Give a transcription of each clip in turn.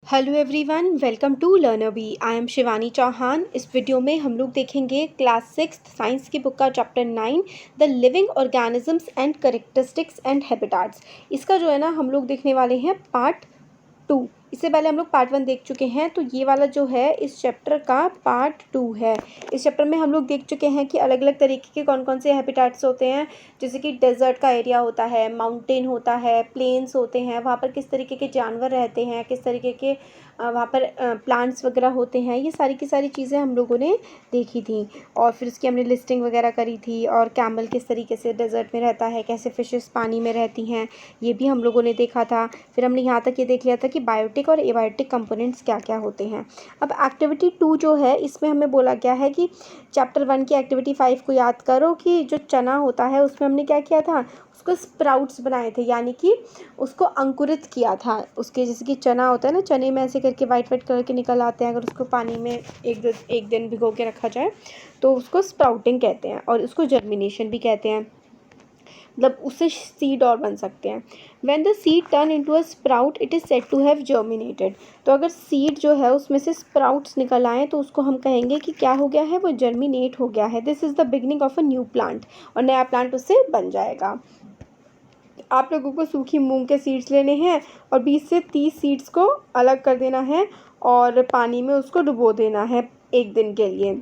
Hello everyone, welcome to Learner Bee. I am Shivani Chauhan. इस video में हम लोग देखेंगे क्लास 6 साइंस की बुक का chapter 9 the living organisms and characteristics and habitats. इसका जो है ना हम लोग देखने वाले हैं पार्ट 2। इससे पहले हम लोग पार्ट 1 देख चुके हैं, तो ये वाला जो है इस चैप्टर का पार्ट 2 है। इस चैप्टर में हम लोग देख चुके हैं कि अलग अलग तरीके के कौन कौन से हैबिटेट्स होते हैं, जैसे कि डेजर्ट का एरिया होता है, माउंटेन होता है, प्लेन्स होते हैं, वहाँ पर किस तरीके के जानवर रहते हैं, किस तरीके के वहाँ पर प्लांट्स वगैरह होते हैं। ये सारी की सारी चीज़ें हम लोगों ने देखी थी और फिर उसकी हमने लिस्टिंग वगैरह करी थी। और कैमल किस तरीके से डेजर्ट में रहता है, कैसे फिशेस पानी में रहती हैं, ये भी हम लोगों ने देखा था। फिर हमने यहाँ तक ये देख लिया था कि बायोटिक और एबायोटिक कंपोनेंट्स क्या क्या होते हैं। अब एक्टिविटी 2 जो है इसमें हमें बोला गया है कि चैप्टर 1 की एक्टिविटी 5 को याद करो कि जो चना होता है उसमें हमने क्या किया था, उसको स्प्राउट्स बनाए थे, यानी कि उसको अंकुरित किया था। उसके जैसे कि चना होता है ना, चने में ऐसे करके वाइट वाइट कलर के निकल आते हैं। अगर उसको पानी में एक दिन भिगो के रखा जाए तो उसको स्प्राउटिंग कहते हैं, और उसको जर्मिनेशन भी कहते हैं, मतलब उससे सीड और बन सकते हैं। When the seed turn into a sprout, it is said to have germinated। तो अगर सीड जो है उसमें से स्प्राउट्स निकल आए तो उसको हम कहेंगे कि क्या हो गया है, वो जर्मिनेट हो गया है। This is the beginning of a new plant, और नया प्लांट उससे बन जाएगा। आप लोगों को सूखी मूंग के सीड्स लेने हैं और 20 से 30 सीड्स को अलग कर देना है और पानी में उसको डुबो देना है एक दिन के लिए।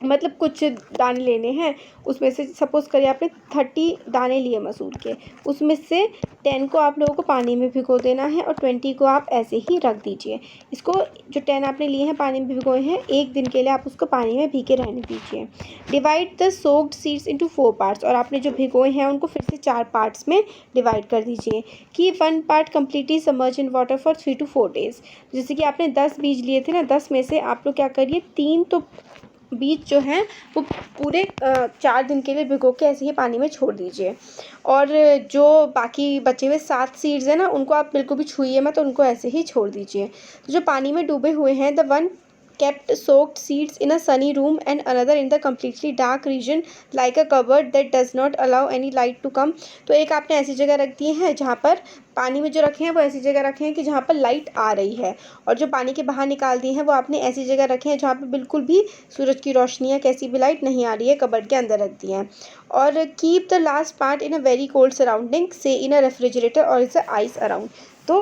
मतलब कुछ दाने लेने हैं, उसमें से सपोज़ करिए आपने 30 दाने लिए मसूर के, उसमें से 10 को आप लोगों को पानी में भिगो देना है और 20 को आप ऐसे ही रख दीजिए। इसको जो 10 आपने लिए हैं पानी में भिगोए हैं, एक दिन के लिए आप उसको पानी में भीगे रहने दीजिए। Divide the soaked seeds into 4 parts, और आपने जो भिगोए हैं उनको फिर से 4 पार्ट्स में डिवाइड कर दीजिए। कि 1 part completely submerge in water for 3 to 4 days। जैसे कि आपने 10 बीज लिए थे ना, 10 में से आप लोग क्या करिए, 3 तो बीज जो हैं वो पूरे 4 दिन के लिए भिगो के ऐसे ही पानी में छोड़ दीजिए। और जो बाकी बचे हुए 7 सीड्स हैं ना, उनको आप बिल्कुल भी छूइए मत, उनको ऐसे ही छोड़ दीजिए। तो जो पानी में डूबे हुए हैं, the one kept soaked seeds in a sunny room and another in the completely dark region like a cupboard that does not allow any light to come। तो एक आपने ऐसी जगह रख दी है जहाँ पर पानी में जो रखे हैं वो ऐसी जगह रखे हैं कि जहाँ पर लाइट आ रही है, और जो पानी के बाहर निकाल दिए हैं वो आपने ऐसी जगह रखे हैं जहाँ पर बिल्कुल भी सूरज की रोशनी या कैसी भी लाइट नहीं आ रही है, कबर्ड के अंदर रख दी है। और keep the last part in a very cold surrounding, से इन अ रेफ्रिजरेटर और इज आइस अराउंड। तो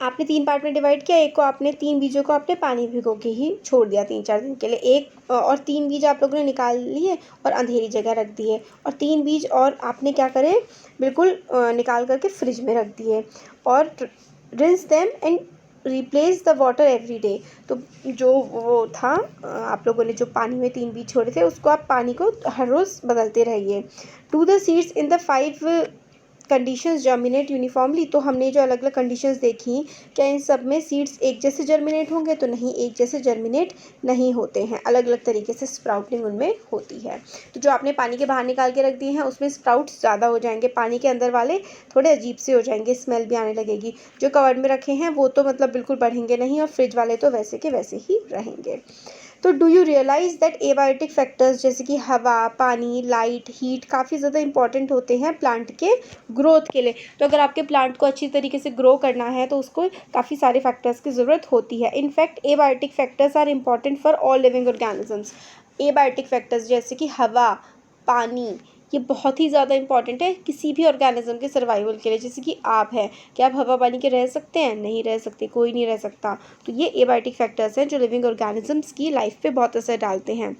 आपने 3 पार्ट में डिवाइड किया, एक को आपने 3 बीजों को आपने पानी भिगो के ही छोड़ दिया 3-4 दिन के लिए, एक और 3 बीज आप लोगों ने निकाल लिए और अंधेरी जगह रख दिए, और 3 बीज और आपने क्या करे, बिल्कुल निकाल करके फ्रिज में रख दिए। और rinse them and replace the water every day. तो जो वो था आप लोगों ने जो पानी में 3 बीज छोड़े थे उसको आप पानी को हर रोज़ बदलते रहिए। Do the seeds in the 5 conditions germinate uniformly. तो हमने जो अलग अलग कंडीशंस देखी, क्या इन सब में सीड्स एक जैसे जर्मिनेट होंगे, तो नहीं, एक जैसे जर्मिनेट नहीं होते हैं, अलग अलग तरीके से स्प्राउटिंग उनमें होती है। तो जो आपने पानी के बाहर निकाल के रख दिए हैं उसमें स्प्राउट्स ज़्यादा हो जाएंगे, पानी के अंदर वाले थोड़े अजीब से हो जाएंगे, स्मेल भी आने लगेगी। जो कवर्ड में रखे हैं वो तो मतलब बिल्कुल बढ़ेंगे नहीं, और फ्रिज वाले तो वैसे के वैसे ही रहेंगे। तो do you realise that abiotic factors जैसे कि हवा, पानी, लाइट, हीट काफ़ी ज़्यादा इंपॉर्टेंट होते हैं प्लांट के ग्रोथ के लिए। तो अगर आपके प्लांट को अच्छी तरीके से ग्रो करना है तो उसको काफ़ी सारे फैक्टर्स की ज़रूरत होती है। In fact abiotic factors are important for all living organisms. Abiotic factors जैसे कि हवा, पानी, ये बहुत ही ज़्यादा इंपॉर्टेंट है किसी भी ऑर्गेनिज्म के सर्वाइवल के लिए। जैसे कि आप है, क्या आप हवा पानी के रह सकते हैं? नहीं रह सकते, कोई नहीं रह सकता। तो ये एबायोटिक फैक्टर्स हैं जो लिविंग ऑर्गेनिजम्स की लाइफ पे बहुत असर डालते हैं।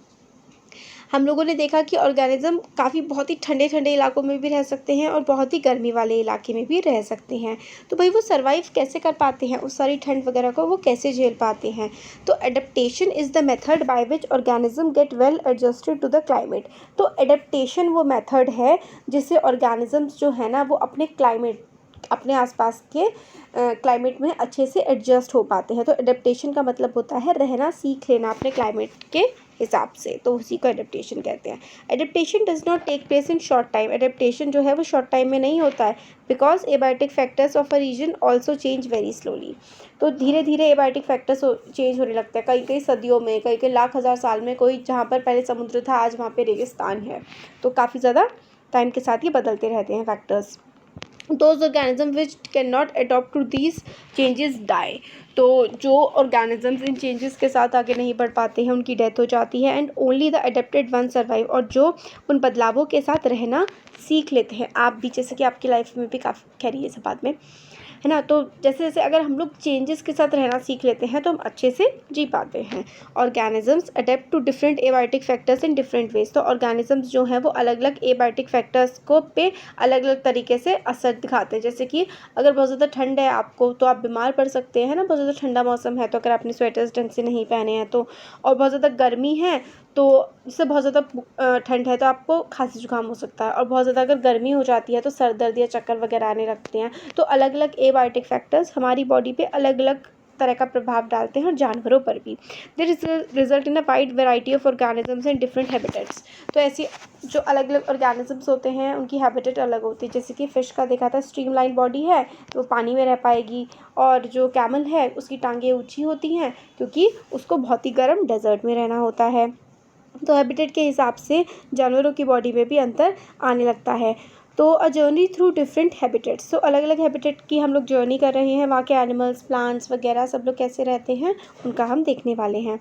हम लोगों ने देखा कि ऑर्गेनिज्म काफ़ी बहुत ही ठंडे ठंडे इलाकों में भी रह सकते हैं और बहुत ही गर्मी वाले इलाके में भी रह सकते हैं। तो भाई वो सर्वाइव कैसे कर पाते हैं, उस सारी ठंड वगैरह को वो कैसे झेल पाते हैं? तो adaptation is the method by which organism get well adjusted to the climate. तो एडेप्टेशन वो मेथड है जिससे ऑर्गेनिजम्स जो है ना वो अपने क्लाइमेट, अपने आसपास के क्लाइमेट में अच्छे से एडजस्ट हो पाते हैं। तो एडेप्टेशन का मतलब होता है रहना सीख लेना अपने क्लाइमेट के हिसाब से, तो उसी को एडेप्टेशन कहते हैं। Adaptation does not take place in short time. Adaptation जो है वो शॉर्ट टाइम में नहीं होता है, because abiotic factors of a region also change very slowly. तो धीरे धीरे एबायोटिक फैक्टर्स चेंज होने लगता है, कई कई सदियों में, कई कई लाख हज़ार साल में। कोई जहाँ पर पहले समुद्र था आज वहाँ पे रेगिस्तान है। तो काफ़ी ज़्यादा टाइम के साथ ये बदलते रहते हैं factors. Those organism which can not adopt to these changes die. तो जो ऑर्गेनिजम्स इन चेंजेस के साथ आगे नहीं बढ़ पाते हैं उनकी डेथ हो जाती है। And only the adapted one survive, और जो उन बदलावों के साथ रहना सीख लेते हैं। आप भी, जैसे कि आपकी लाइफ में भी काफ़ी खैर ये सब बाद में है ना, तो जैसे जैसे अगर हम लोग चेंजेस के साथ रहना सीख लेते हैं तो हम अच्छे से जी पाते हैं। Organisms adapt to different abiotic factors in different ways. तो ऑर्गेनिजम्स जो हैं वो अलग अलग एबायोटिक फैक्टर्स को पे अलग अलग तरीके से असर दिखाते हैं। जैसे कि अगर बहुत ज़्यादा ठंड है आपको तो आप बीमार पड़ सकते हैं ना, बहुत ज़्यादा ठंडा मौसम है तो अगर आपने स्वेटर्स ढंग से नहीं पहने हैं तो, और बहुत ज़्यादा गर्मी है तो इससे बहुत ज़्यादा ठंड है तो आपको खांसी जुकाम हो सकता है, और बहुत ज़्यादा अगर गर्मी हो जाती है तो सर दर्द या चक्कर वगैरह आने लगते हैं। तो अलग अलग एबायोटिक फैक्टर्स हमारी बॉडी पे अलग अलग तरह का प्रभाव डालते हैं, और जानवरों पर भी। There is result in a wide variety of organisms and different habitats. तो ऐसी जो अलग अलग ऑर्गेनिजम्स होते हैं उनकी हैबिटेट अलग होती है। जैसे कि फ़िश का देखा था, स्ट्रीमलाइन बॉडी है तो वो पानी में रह पाएगी, और जो कैमल है उसकी टांगें ऊँची होती हैं क्योंकि उसको बहुत ही गर्म डेजर्ट में रहना होता है। तो हैबिटेट के हिसाब से जानवरों की बॉडी में भी अंतर आने लगता है। तो a journey through different habitats, तो अलग अलग हैबिटेट की हम लोग जर्नी कर रहे हैं, वहाँ के एनिमल्स, प्लांट्स वगैरह सब लोग कैसे रहते हैं उनका हम देखने वाले हैं।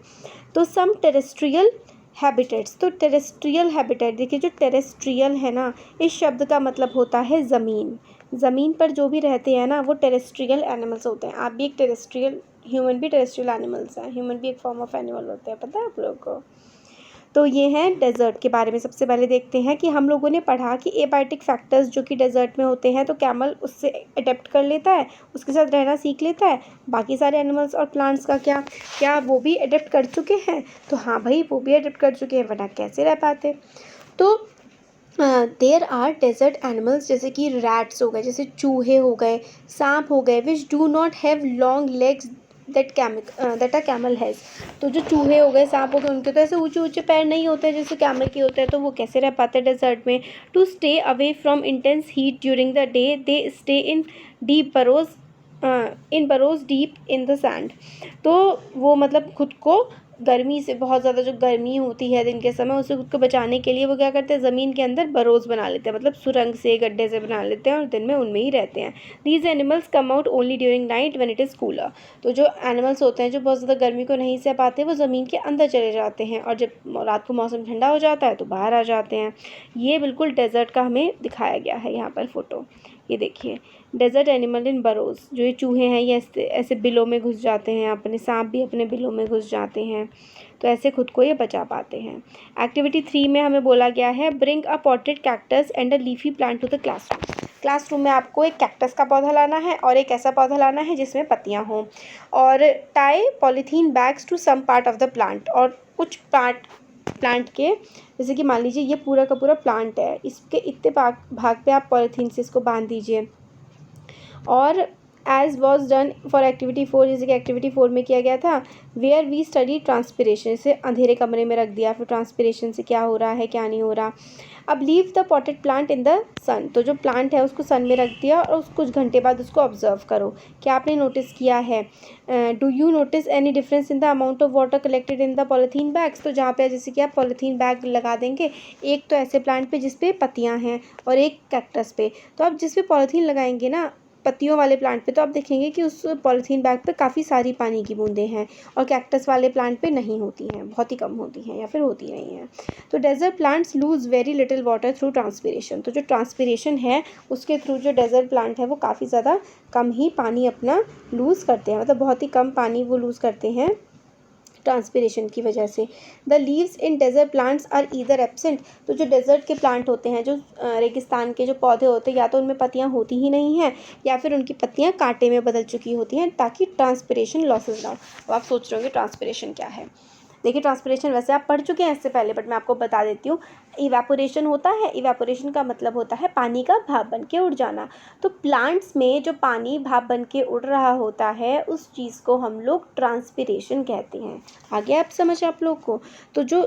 तो सम टेरेस्ट्रियल हैबिटेट्स, तो टेरेस्ट्रियल हैबिटेट देखिए, जो टेरेस्ट्रियल है ना, इस शब्द का मतलब होता है ज़मीन। ज़मीन पर जो भी रहते हैं ना वो टेरेस्ट्रियल एनिमल्स होते हैं। आप भी एक टेरेस्ट्रियल, ह्यूमन भी टेरेस्ट्रियल एनिमल्स हैं, ह्यूमन भी एक फॉर्म ऑफ एनिमल होते हैं, पता है आप लोगों को। तो ये हैं डेज़र्ट के बारे में। सबसे पहले देखते हैं कि हम लोगों ने पढ़ा कि एबायोटिक फैक्टर्स जो कि डेज़र्ट में होते हैं तो कैमल उससे अडेप्ट कर लेता है, उसके साथ रहना सीख लेता है। बाकी सारे एनिमल्स और प्लांट्स का क्या, क्या वो भी अडेप्ट कर चुके हैं? तो हाँ भाई, वो भी अडेप्ट कर चुके हैं, वरना कैसे रह पाते। तो देयर आर डेजर्ट एनिमल्स, जैसे कि रैट्स हो गए, जैसे चूहे हो गए, सांप हो गए, which do not have long legs that a camel has. तो जो चूहे हो गए, सांप हो गए, उनके तो ऐसे ऊंचे ऊंचे पैर नहीं होते जैसे कैमल के होते हैं, तो वो कैसे रह पाते हैं डेजर्ट में। To stay away from intense heat during the day they stay in deep burrows deep in the sand. तो वो मतलब खुद को गर्मी से, बहुत ज़्यादा जो गर्मी होती है दिन के समय, उससे खुद को बचाने के लिए वो क्या करते हैं, ज़मीन के अंदर बरोज बना लेते हैं, मतलब सुरंग से, गड्ढे से बना लेते हैं और दिन में उनमें ही रहते हैं। These animals come out only during night when it is cooler. तो जो एनिमल्स होते हैं जो बहुत ज़्यादा गर्मी को नहीं सह पाते, वो ज़मीन के अंदर चले जाते हैं, और जब रात को मौसम ठंडा हो जाता है तो बाहर आ जाते हैं। ये बिल्कुल डेजर्ट का हमें दिखाया गया है यहाँ पर फोटो। ये देखिए, डेजर्ट एनिमल इन बरोज। जो ये चूहे हैं ये ऐसे ऐसे बिलों में घुस जाते हैं, अपने सांप भी अपने बिलों में घुस जाते हैं, तो ऐसे खुद को ये बचा पाते हैं। एक्टिविटी 3 में हमें बोला गया है, bring a potted cactus and a leafy plant to the classroom. Classroom में आपको एक कैक्टस का पौधा लाना है और एक ऐसा पौधा लाना है जिसमें पत्तियां हों, और tie polythene bags to some part of the plant. और कुछ प्लांट के, जैसे कि मान लीजिए ये पूरा का पूरा प्लांट है, इसके इतने भाग पे आप पॉलीथीन से इसको बांध दीजिए। और as was done for activity 4, जैसे कि एक्टिविटी 4 में किया गया था, वेयर वी स्टडी ट्रांसपिरेशन। इसे अंधेरे कमरे में रख दिया, फिर ट्रांसपिरेशन से क्या हो रहा है क्या नहीं हो रहा। अब leave the potted plant in the sun. तो जो प्लांट है उसको सन में रख दिया और कुछ घंटे बाद उसको ऑब्जर्व करो, क्या आपने नोटिस किया है। Do you notice any difference in the amount of water collected in the polythene bags. तो जहाँ पे जैसे कि आप पॉलीथीन बैग लगा देंगे, एक तो ऐसे प्लांट पे जिसपे पत्तियाँ हैं और एक कैक्टस पे, तो आप जिस पे पॉलीथीन लगाएंगे ना, पत्तियों वाले प्लांट पे, तो आप देखेंगे कि उस पॉलीथीन बैग पे काफ़ी सारी पानी की बूंदें हैं, और कैक्टस वाले प्लांट पे नहीं होती हैं, बहुत ही कम होती हैं या फिर होती नहीं हैं। तो desert plants lose very little water through transpiration. तो जो ट्रांसपिरेशन है उसके थ्रू जो डेजर्ट प्लांट है वो काफ़ी ज़्यादा कम ही पानी अपना लूज़ करते हैं, मतलब बहुत ही कम पानी वो लूज़ करते हैं ट्रांसपिरेशन की वजह से। The leaves in desert plants are either absent. तो जो डेजर्ट के प्लांट होते हैं, जो रेगिस्तान के जो पौधे होते हैं, या तो उनमें पत्तियां होती ही नहीं हैं या फिर उनकी पत्तियां कांटे में बदल चुकी होती हैं, ताकि ट्रांसपिरेशन लॉसेज ना हो। अब आप सोच रहे होंगे ट्रांसपिरेशन क्या है। देखिए, ट्रांसपिरेशन वैसे आप पढ़ चुके हैं इससे पहले, बट मैं आपको बता देती हूँ। इवेपोरेशन होता है, इवेपोरेशन का मतलब होता है पानी का भाप बन के उड़ जाना। तो प्लांट्स में जो पानी भाप बन के उड़ रहा होता है उस चीज़ को हम लोग ट्रांसपिरेशन कहते हैं। आगे आप समझ आप लोग को। तो जो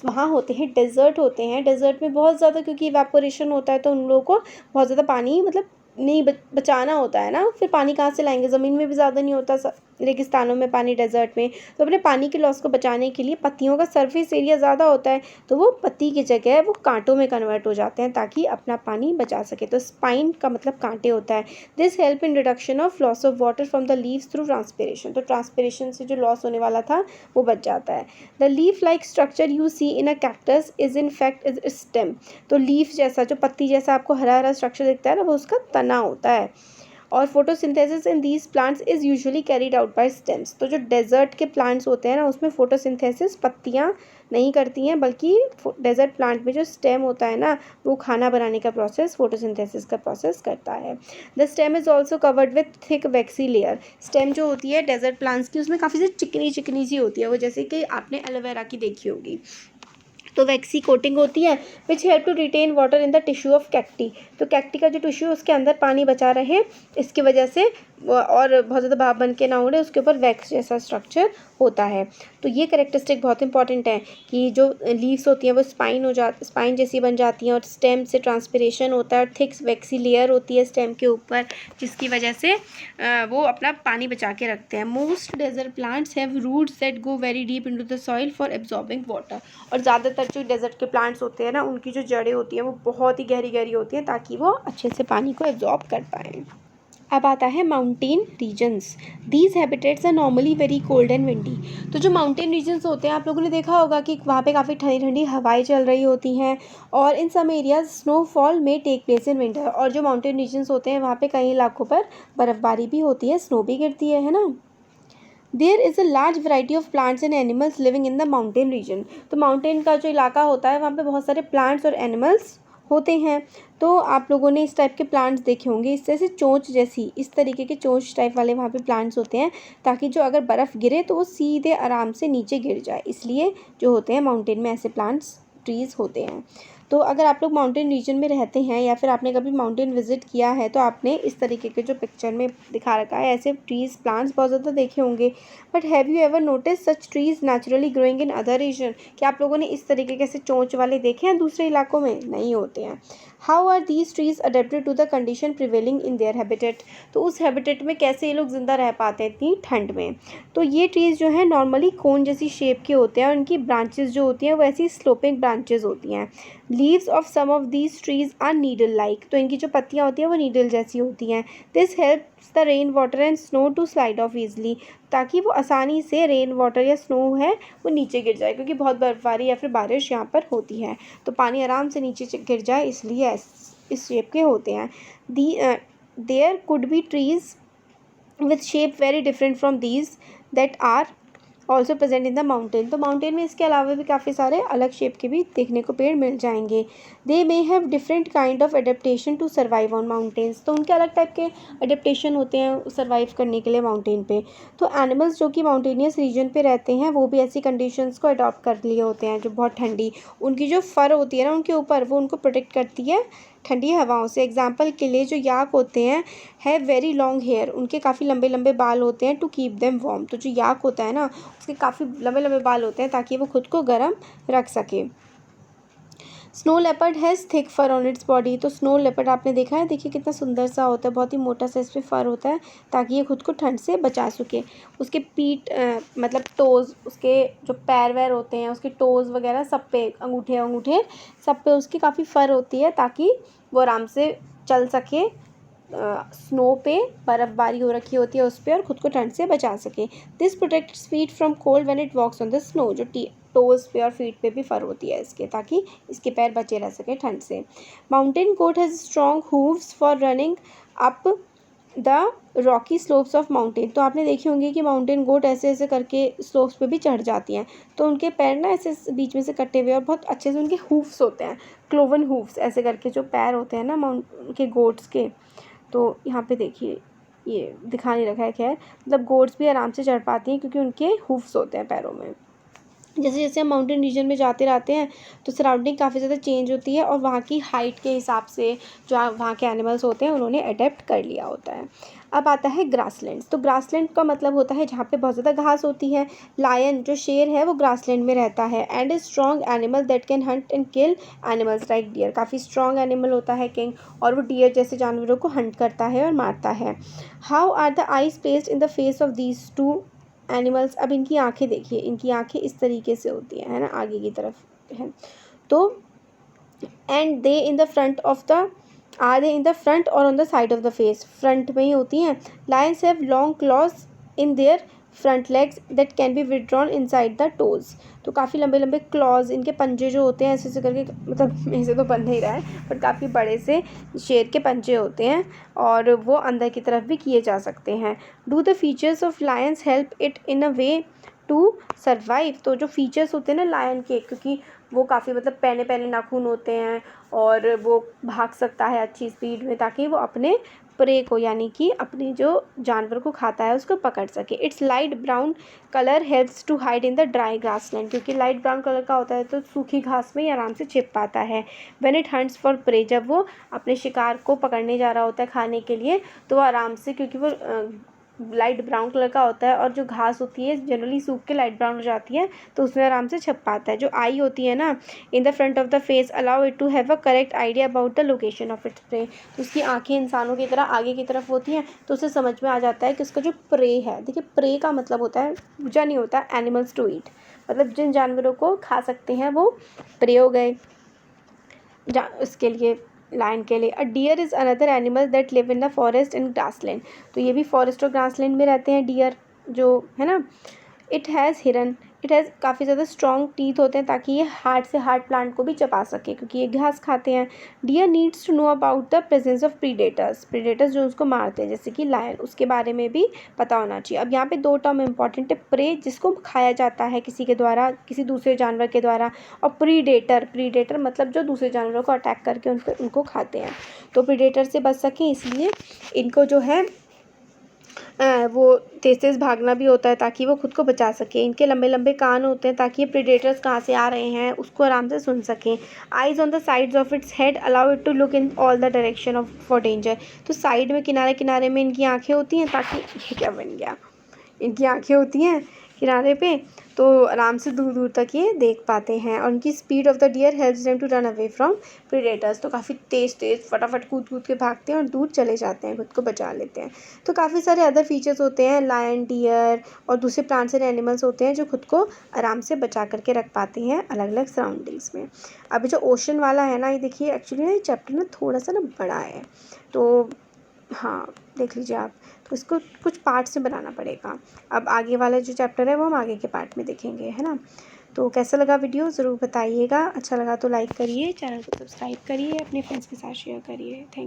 वहाँ होते हैं डेजर्ट होते हैं, डेजर्ट में बहुत ज़्यादा, क्योंकि इवेपोरेशन होता है तो उन लोगों को बहुत ज़्यादा पानी, मतलब नहीं बचाना होता है ना, फिर पानी कहाँ से लाएंगे, ज़मीन में भी ज़्यादा नहीं होता रेगिस्तानों में पानी, डेजर्ट में। तो अपने पानी के लॉस को बचाने के लिए पत्तियों का सरफेस एरिया ज़्यादा होता है, तो वो पत्ती की जगह वो कांटों में कन्वर्ट हो जाते हैं ताकि अपना पानी बचा सके। तो स्पाइन का मतलब कांटे होता है। This help in reduction of loss of water from the leaves through transpiration. तो ट्रांसपिरेशन से जो लॉस होने वाला था वो बच जाता है। The leaf like structure you see in a cactus is in fact is stem. तो लीफ जैसा, जो पत्ती जैसा आपको हरा हरा स्ट्रक्चर दिखता है ना, वो उसका तना होता है। और photosynthesis in these plants is usually carried out by stems. तो जो डेजर्ट के प्लांट्स होते हैं ना, उसमें फोटोसिंथेसिस पत्तियाँ नहीं करती हैं, बल्कि डेजर्ट प्लांट में जो स्टेम होता है ना, वो खाना बनाने का प्रोसेस, फोटोसिंथेसिस का प्रोसेस करता है। The stem is also covered with thick waxy layer. Stem जो होती है डेजर्ट प्लांट्स की, उसमें काफ़ी सी चिकनी चिकनी सी होती है, वो जैसे कि आपने एलोवेरा की देखी होगी। तो वैक्सी कोटिंग होती है which help to retain water in the tissue of cacti. तो कैक्टी का जो टिश्यू है उसके अंदर पानी बचा रहे, इसकी वजह से और बहुत ज़्यादा भाप बन के ना उड़े, उसके ऊपर वैक्स जैसा स्ट्रक्चर होता है। तो ये करेक्टरिस्टिक बहुत इंपॉर्टेंट है कि जो लीव्स होती हैं वो स्पाइन जैसी बन जाती हैं, और स्टेम से ट्रांसपिरेशन होता है, और थिक वैक्सी लेयर होती है स्टेम के ऊपर, जिसकी वजह से वो अपना पानी बचा के रखते हैं। Most desert plants have roots that go very deep into the soil for absorbing water. और ज़्यादातर जो डेजर्ट के प्लांट्स होते हैं ना, उनकी जो जड़ें होती हैं वो बहुत ही गहरी गहरी होती हैं ताकि वो अच्छे से पानी को एब्जॉर्ब कर पाएँ। अब आता है mountain regions. These habitats are normally very cold and windy. तो जो माउंटेन रीजन्स होते हैं, आप लोगों ने देखा होगा कि वहाँ पे काफ़ी ठंडी ठंडी हवाएं चल रही होती हैं, और इन सम एरियाज स्नोफॉल में टेक प्लेस इन विंटर। और जो माउंटेन रीजन्स होते हैं वहाँ पे कई इलाकों पर बर्फ़बारी भी होती है, स्नो भी गिरती है ना। There is a large variety of plants and animals living in the mountain region. तो माउंटेन का जो इलाका होता है वहाँ पे बहुत सारे प्लांट्स और एनिमल्स होते हैं। तो आप लोगों ने इस टाइप के प्लांट्स देखे होंगे, इस तरह से चोंच जैसी, इस तरीके के चोंच टाइप वाले वहाँ पे प्लांट्स होते हैं, ताकि जो अगर बर्फ़ गिरे तो वो सीधे आराम से नीचे गिर जाए, इसलिए जो होते हैं माउंटेन में ऐसे प्लांट्स, ट्रीज़ होते हैं। तो अगर आप लोग माउंटेन रीजन में रहते हैं या फिर आपने कभी माउंटेन विजिट किया है, तो आपने इस तरीके के जो पिक्चर में दिखा रखा है ऐसे ट्रीज़, प्लांट्स बहुत ज़्यादा देखे होंगे। But have you ever notice such trees naturally growing in other region? क्या आप लोगों ने इस तरीके के ऐसे चोंच वाले देखे हैं दूसरे इलाकों में? नहीं होते हैं। How are these trees adapted to the condition prevailing in their habitat? तो उस हैबिटेट में कैसे ये लोग ज़िंदा रह पाते हैं इतनी ठंड में? तो ये ट्रीज़ जो है नॉर्मली कोन जैसी शेप के होते हैं, और उनकी ब्रांचेस जो होती हैं वो ऐसी स्लोपिंग ब्रांचेस होती हैं। Leaves of some of these trees are needle like. तो इनकी जो पत्तियाँ होती हैं वो नीडल जैसी होती हैं। This helps the rain water and snow to slide off easily, ताकि वो आसानी से रेन वाटर या स्नो है वो नीचे गिर जाए, क्योंकि बहुत बर्फबारी या फिर बारिश यहाँ पर होती है, तो पानी आराम से नीचे गिर जाए, इसलिए इस शेप के होते हैं। The there could be trees with shape very different from these that are also present in the mountain. तो माउंटेन में इसके अलावा भी काफ़ी सारे अलग शेप के भी देखने को पेड़ मिल जाएंगे। They may have different kind of adaptation to survive on mountains. तो उनके अलग टाइप के एडेप्टेशन होते हैं सर्वाइव करने के लिए माउंटेन पे। तो एनिमल्स जो कि माउंटेनियस रीजन पे रहते हैं वो भी ऐसी कंडीशंस को अडॉप्ट कर लिए होते हैं, जो बहुत ठंडी, उनकी जो फर होती है ना उनके ऊपर, वो उनको प्रोटेक्ट करती है ठंडी हवाओं से। एग्जाम्पल के लिए जो याक होते हैं है वेरी लॉन्ग हेयर, उनके काफ़ी लंबे लंबे बाल होते हैं टू कीप देम वार्म। तो जो याक होता है ना उसके काफ़ी लंबे लंबे बाल होते हैं ताकि वो खुद को गर्म रख सके। Snow leopard has thick fur on its body. तो स्नो लेपर्ड आपने देखा है, देखिए कितना सुंदर सा होता है, बहुत ही मोटा सा इस पर फर होता है ताकि ये खुद को ठंड से बचा सके। उसके पीठ मतलब टोज़, उसके जो पैर वैर होते हैं, उसके टोज़ वगैरह सब पे, अंगूठे सब पे उसकी काफ़ी फर होती है ताकि वो आराम से चल सके। स्नो पे बर्फ़बारी हो रखी होती है उस पर, और ख़ुद को ठंड से बचा सके। This protects feet from cold when it walks on the snow. जो टोज़ पे और फीट पे भी फर होती है इसके, ताकि इसके पैर बचे रह सके ठंड से। Mountain goat has strong hooves for running up the rocky slopes of mountain. तो आपने देखे होंगे कि माउंटेन गोट ऐसे ऐसे करके स्लोप्स पे भी चढ़ जाती हैं, तो उनके पैर ना ऐसे बीच में से कटे हुए और बहुत अच्छे से उनके हूव्स होते हैं, क्लोवन हूव्स ऐसे करके जो पैर होते हैं ना उनके गोट्स के। तो यहाँ पे देखिए ये दिखा नहीं रखा है, खैर मतलब गोट्स भी आराम से चढ़ पाती हैं क्योंकि उनके हूफ्स होते हैं पैरों में। जैसे जैसे हम माउंटेन रीजन में जाते रहते हैं तो सराउंडिंग काफ़ी ज़्यादा चेंज होती है और वहाँ की हाइट के हिसाब से जो वहाँ के एनिमल्स होते हैं उन्होंने अडेप्ट कर लिया होता है। अब आता है ग्रासलैंड्स। तो ग्रासलैंड का मतलब होता है जहाँ पे बहुत ज़्यादा घास होती है। लायन जो शेर है वो ग्रासलैंड में रहता है। And a strong animal that can hunt and kill animals like deer. काफ़ी स्ट्रॉन्ग एनिमल होता है किंग, और वो डियर जैसे जानवरों को हंट करता है और मारता है। How are the eyes placed in the face of these two animals. अब इनकी आंखें देखिए, इनकी आंखें इस तरीके से होती हैं, है ना, आगे की तरफ है। तो and they in the front of the are they in the front और on the side of the face. Front में ही होती हैं। Lions have long claws in their front legs that can be withdrawn inside the toes. तो काफ़ी लंबे लंबे clause, इनके पंजे जो होते हैं ऐसे ऐसे करके, मतलब ऐसे तो बन नहीं रहा है बट काफ़ी बड़े से शेर के पंजे होते हैं और वो अंदर की तरफ भी किए जा सकते हैं। Do the features of lions help it in a way to survive. तो जो फीचर्स होते हैं ना लायन के, क्योंकि वो काफ़ी मतलब पैने पैने नाखून होते हैं और वो भाग सकता है अच्छी स्पीड में ताकि वो अपने प्रे को, यानी कि अपने जो जानवर को खाता है उसको पकड़ सके। Its light brown colour helps to hide in the dry grassland. क्योंकि लाइट ब्राउन कलर का होता है तो सूखी घास में ही आराम से छिप पाता है। When it hunts for prey, जब वो अपने शिकार को पकड़ने जा रहा होता है खाने के लिए, तो वो आराम से, क्योंकि वो लाइट ब्राउन कलर का होता है और जो घास होती है जनरली सूख के लाइट ब्राउन हो जाती है, तो उसमें आराम से छप पाता है। जो आई होती है ना in the front of the face allow it to have a correct idea about the location of its prey. तो उसकी आंखें इंसानों की तरह आगे की तरफ होती हैं, तो उसे समझ में आ जाता है कि उसका जो प्रे है, देखिए प्रे का मतलब होता है पूजा नहीं होता, एनिमल्स टू ईट, मतलब जिन जानवरों को खा सकते हैं वो प्रे हो गए उसके लिए, लायन के लिए। A deer is another animal that live in the forest and grassland. तो ये भी फॉरेस्ट और ग्रासलैंड में रहते हैं डियर, जो है ना। इट हैज़ हिरन, इट हैज़ काफ़ी ज़्यादा स्ट्रॉन्ग टीथ होते हैं ताकि ये हार्ड से हार्ड प्लांट को भी चबा सके, क्योंकि ये घास खाते हैं। Deer needs to know about the presence of predators. Predators जो उसको मारते हैं जैसे कि लायन, उसके बारे में भी पता होना चाहिए। अब यहाँ पे दो टर्म इंपॉर्टेंट है, प्रे जिसको खाया जाता है किसी के द्वारा, किसी दूसरे जानवर के द्वारा, और प्रीडेटर, प्रीडेटर मतलब जो दूसरे जानवरों को अटैक करके उनको खाते हैं। तो प्रीडेटर से बच सकें इसलिए इनको जो है वो तेज़ तेज़ भागना भी होता है ताकि वो खुद को बचा सके। इनके लंबे लंबे कान होते हैं ताकि ये प्रेडेटर्स कहाँ से आ रहे हैं उसको आराम से सुन सकें। Eyes on the sides of its head allow it to look in all the direction of for danger. तो साइड में, किनारे किनारे में इनकी आँखें होती हैं ताकि, ये क्या बन गया, इनकी आँखें होती हैं किनारे पे, तो आराम से दूर दूर तक ये देख पाते हैं। और उनकी speed of the deer helps them to run away from predators. तो काफ़ी तेज़ तेज़ फटाफट कूद कूद के भागते हैं और दूर चले जाते हैं, खुद को बचा लेते हैं। तो काफ़ी सारे अदर फीचर्स होते हैं, लायन, डियर और दूसरे प्लांट्स एंड एनिमल्स होते हैं जो खुद को आराम से बचा करके रख पाते हैं अलग अलग सराउंडिंग्स में। अभी जो ओशन वाला है ना, ये देखिए एक्चुअली ना ये चैप्टर ना थोड़ा सा ना बड़ा है, तो हाँ देख लीजिए आप, तो इसको कुछ पार्ट से बनाना पड़ेगा। अब आगे वाला जो चैप्टर है वो हम आगे के पार्ट में देखेंगे, है ना। तो कैसा लगा वीडियो ज़रूर बताइएगा, अच्छा लगा तो लाइक करिए, चैनल को सब्सक्राइब करिए, अपने फ्रेंड्स के साथ शेयर करिए। थैंक